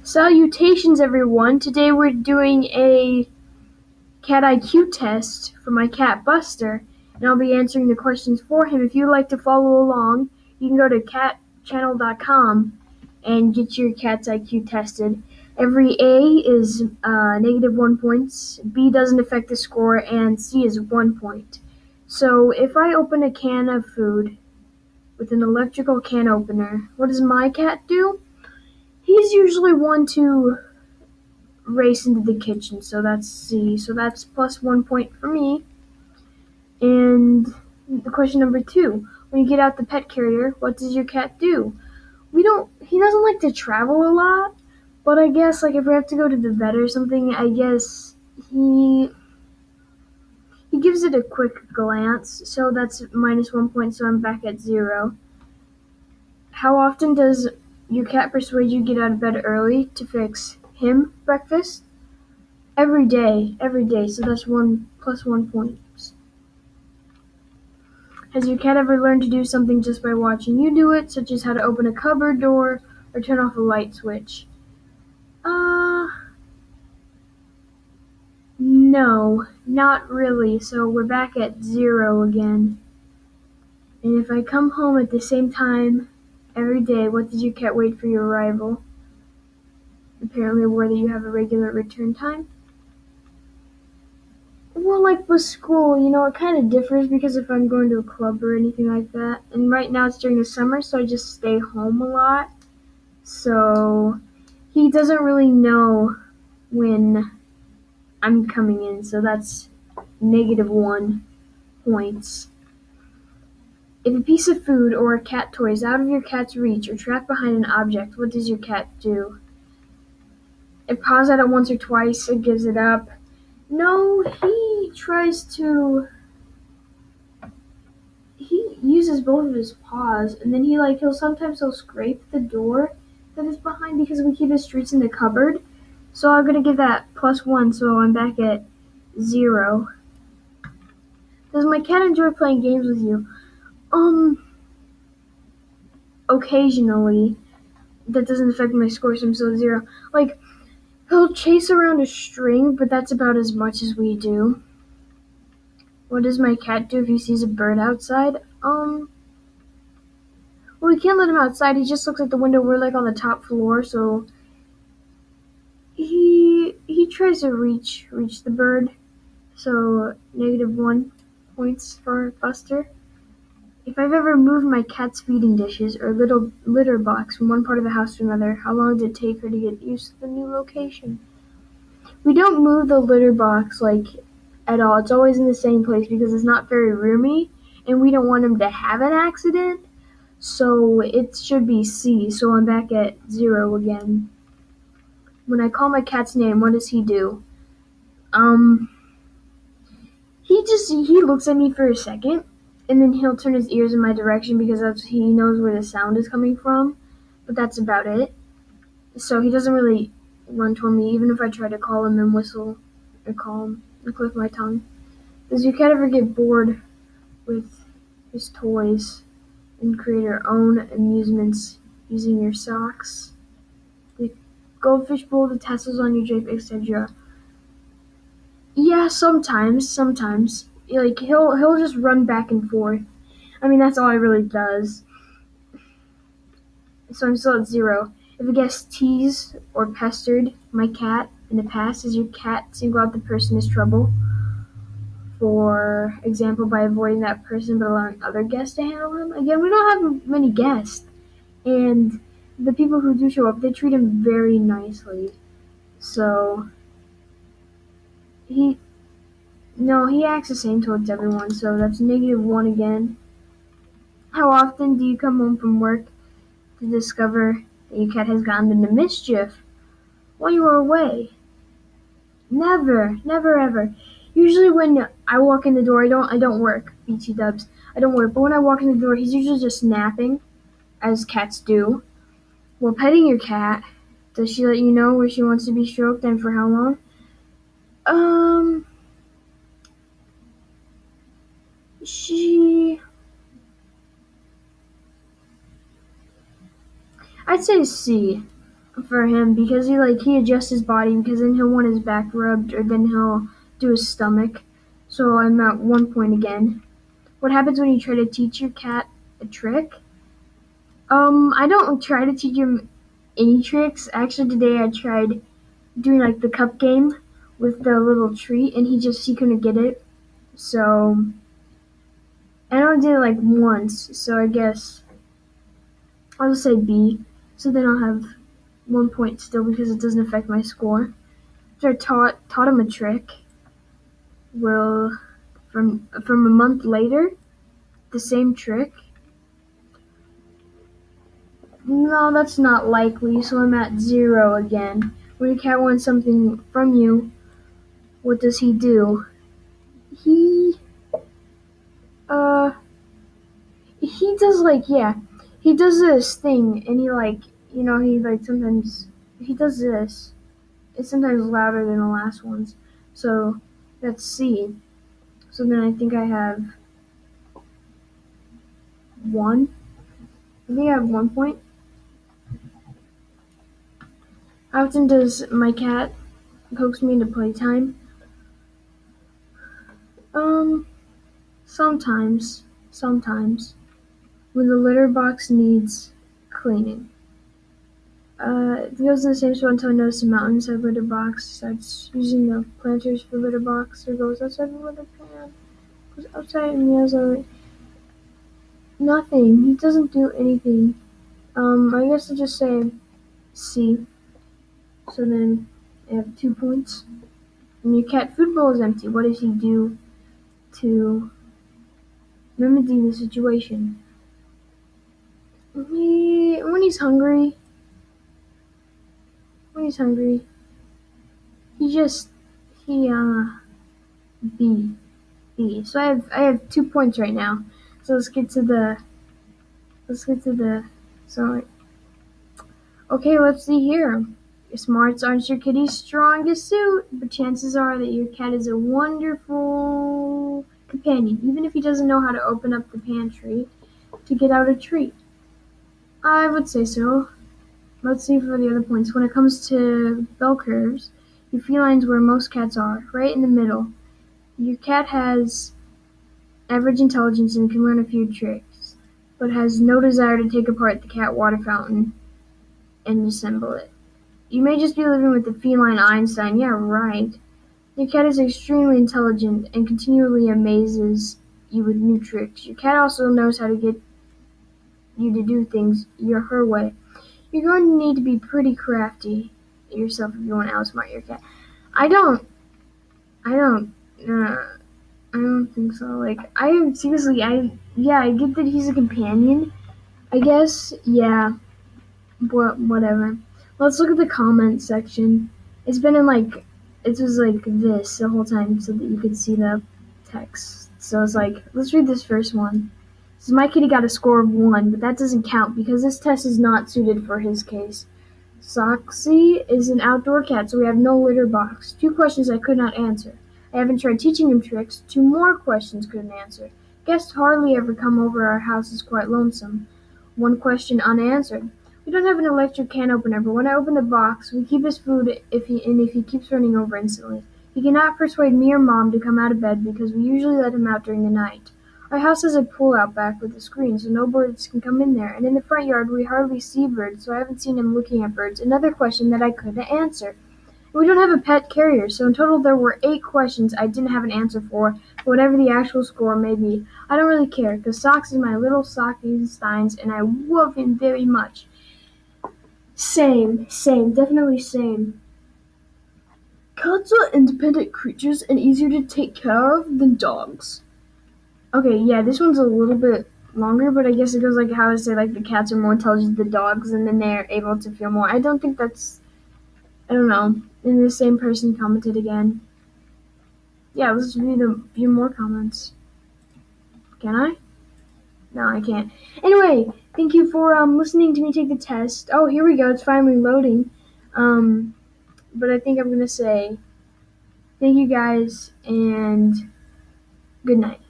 Salutations, everyone. Today we're doing a cat IQ test for my cat Buster, and I'll be answering the questions for him. If you'd like to follow along, you can go to catchannel.com and get your cat's IQ tested. Every A is -1 points, B doesn't affect the score, and C is 1 point. So if I open a can of food with an electrical can opener, what does my cat do? He's usually one to race into the kitchen, so that's C. So that's plus 1 point for me. And the question number 2. When you get out the pet carrier, what does your cat do? He doesn't like to travel a lot, but I guess like if we have to go to the vet or something, I guess he gives it a quick glance, so that's -1 point, so I'm back at 0. How often does your cat persuade you to get out of bed early to fix him breakfast? Every day, so that's plus 1 point. Has your cat ever learned to do something just by watching you do it, such as how to open a cupboard door or turn off a light switch? No, not really, so we're back at 0 again. And if I come home at the same time every day, what does your cat wait for your arrival? Apparently whether you have a regular return time. Well, like with school, it kind of differs because if I'm going to a club or anything like that. And right now it's during the summer, so I just stay home a lot. So he doesn't really know when I'm coming in, so that's -1 points. If a piece of food or a cat toy is out of your cat's reach or trapped behind an object, what does your cat do? It paws at it once or twice, it gives it up. No, he uses both of his paws, and then he'll sometimes scrape the door that is behind because we keep his treats in the cupboard. So I'm gonna give that +1, so I'm back at 0. Does my cat enjoy playing games with you? Occasionally. That doesn't affect my score, so I'm still at 0. Like, he'll chase around a string, but that's about as much as we do. What does my cat do if he sees a bird outside? Well, we can't let him outside. He just looks at the window. We're like on the top floor, so he tries to reach the bird. So -1 points for Buster. If I've ever moved my cat's feeding dishes or little litter box from one part of the house to another, how long did it take her to get used to the new location? We don't move the litter box at all. It's always in the same place because it's not very roomy, and we don't want him to have an accident. So it should be C, so I'm back at 0 again. When I call my cat's name, what does he do? He looks at me for a second, and then he'll turn his ears in my direction because he knows where the sound is coming from, but that's about it. So he doesn't really run toward me, even if I try to call him and whistle or call him and click my tongue. Does your cat ever get bored with his toys and create her own amusements using your socks? The goldfish bowl, the tassels on your drape, etc. Yeah, sometimes. Like he'll just run back and forth. I mean, that's all he really does. So I'm still at 0. If a guest teased or pestered my cat in the past, does your cat single out the person as trouble? For example, by avoiding that person but allowing other guests to handle him? Again, we don't have many guests. And the people who do show up, they treat him very nicely. So he acts the same towards everyone, so that's -1 again. How often do you come home from work to discover that your cat has gotten into mischief while you are away? Never ever. Usually when I walk in the door, I don't work, BT dubs. I don't work, but when I walk in the door, he's usually just napping, as cats do. While petting your cat, does she let you know where she wants to be stroked and for how long? She I'd say C. for him because he adjusts his body because then he'll want his back rubbed or then he'll do his stomach. So I'm at 1 point again. What happens when you try to teach your cat a trick? I don't try to teach him any tricks. Actually, today I tried doing like the cup game with the little treat, and he couldn't get it. So I only did it like once. So I guess I'll just say B. So then I'll have 1 point still because it doesn't affect my score. So I taught him a trick. Will from a month later, the same trick. No, that's not likely. So I'm at 0 again. When a cat wants something from you, what does he do? He uh he does he does this thing and he sometimes he does this. It's sometimes louder than the last ones. So that's C. So then I think I have 1. I think I have 1 point. How often does my cat coax me into playtime? Um, sometimes. Sometimes. When the litter box needs cleaning. It goes in the same spot until I notice the mountainside litter box. Starts using the planters for litter box. Or goes outside the litter pan. Goes outside and yells out. Nothing. He doesn't do anything. I guess I'll just say C. So then I have 2 points. When your cat food bowl is empty, what does he do to remedy the situation? When he's hungry, he just he B. So I have 2 points right now. So let's get to the so okay, let's see here. Your smarts aren't your kitty's strongest suit, but chances are that your cat is a wonderful companion, even if he doesn't know how to open up the pantry to get out a treat. I would say so. Let's see for the other points. When it comes to bell curves, your feline's where most cats are, right in the middle. Your cat has average intelligence and can learn a few tricks, but has no desire to take apart the cat water fountain and assemble it. You may just be living with the feline Einstein. Yeah, right. Your cat is extremely intelligent and continually amazes you with new tricks. Your cat also knows how to get you to do things her way. You're going to need to be pretty crafty yourself if you want to outsmart your cat. I don't I don't think so. I get that he's a companion. I guess, yeah, but whatever. Let's look at the comment section. It's been it was like this the whole time so that you could see the text. So it's like, let's read this first one. It says, my kitty got a score of 1, but that doesn't count because this test is not suited for his case. Soxy is an outdoor cat, so we have no litter box. 2 questions I could not answer. I haven't tried teaching him tricks. 2 more questions couldn't answer. Guests hardly ever come over. Our house is quite lonesome. 1 question unanswered. We don't have an electric can opener, but when I open the box, we keep his food if he keeps running over instantly. He cannot persuade me or Mom to come out of bed because we usually let him out during the night. Our house has a pool out back with a screen, so no birds can come in there, and in the front yard we hardly see birds, so I haven't seen him looking at birds. Another question that I couldn't answer. We don't have a pet carrier, so in total there were 8 questions I didn't have an answer for, whatever the actual score may be. I don't really care, because Socks is my little Sockensteins, and I love him very much. Same, definitely same. Cats are independent creatures and easier to take care of than dogs. Okay, yeah, this one's a little bit longer, but I guess it goes like how I say the cats are more intelligent than dogs, and then they're able to feel more. I don't think that's, I don't know. And the same person commented again. Yeah, let's read a few more comments. Can I? No, I can't. Anyway, thank you for listening to me take the test. Oh, here we go. It's finally loading. But I think I'm gonna say thank you guys and good night.